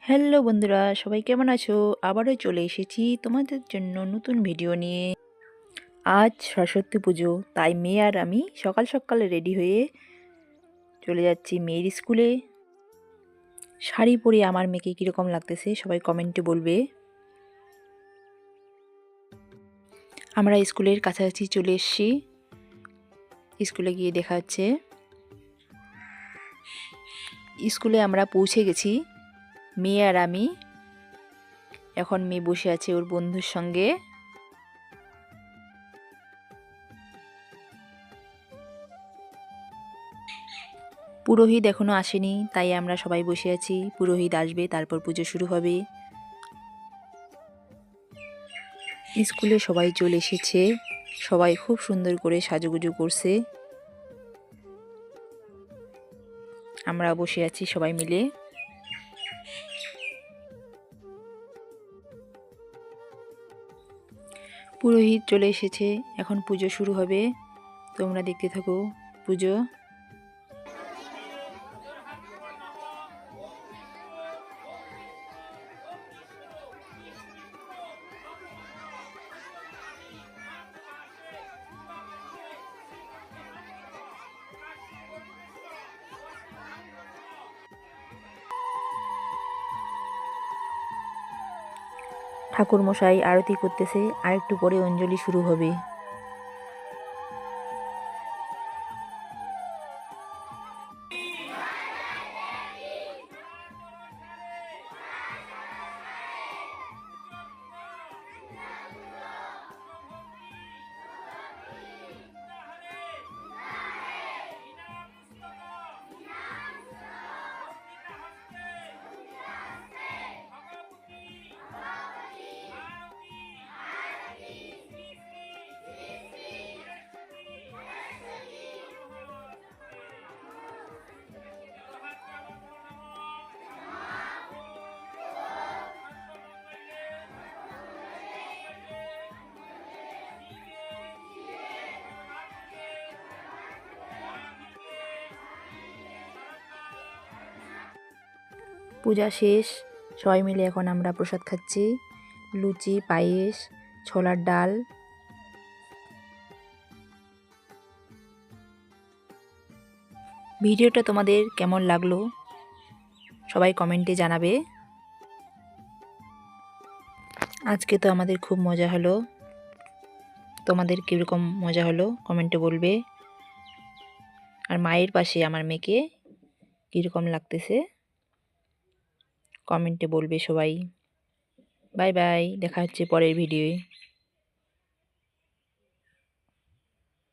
Hello বন্ধুরা, সবাই কেমন আছো? আবারও চলে এসেছি তোমাদের জন্য নতুন ভিডিও নিয়ে। আজ সরস্বতী পুজো, তাই মেয়ে আর আমি সকাল সকালে রেডি হয়ে চলে যাচ্ছি মেয়ের স্কুলে। শাড়ি পরে আমার মেয়েকে কীরকম লাগতেছে সবাই কমেন্টে বলবে। আমরা স্কুলের কাছাকাছি চলে এসেছি। স্কুলে গিয়ে দেখা হচ্ছে। স্কুলে আমরা পৌঁছে গেছি, মেয়ে আর আমি। এখন মেয়ে বসে আছে ওর বন্ধুর সঙ্গে। পুরোহিত এখনো আসেনি, তাই আমরা সবাই বসে আছি। পুরোহিত আসবে, তারপর পুজো শুরু হবে। স্কুলে সবাই চলে এসেছে, সবাই খুব সুন্দর করে সাজুগুজু করছে। আমরা বসে আছি সবাই মিলে। পুরোহিত চলে এসেছে, এখন পুজো শুরু হবে। তোমরা দেখতে থাকো পুজো। ঠাকুর মশাই আরতি করতেছে, আর একটু পরে অঞ্জলি শুরু হবে। পূজা শেষ, সবাই মিলে এখন আমরা প্রসাদ খাচ্ছি। লুচি, পায়েস, ছোলার ডাল। ভিডিওটা তোমাদের কেমন লাগলো সবাই কমেন্টে জানাবে। আজকে তো আমাদের খুব মজা হলো, তোমাদের কীরকম মজা হলো কমেন্টে বলবে। আর মায়ের পাশে আমার মেয়েকে কীরকম লাগতেছে কমেন্টে বলবে সবাই। বাই বাই, দেখা হচ্ছে পরের ভিডিওয়ে।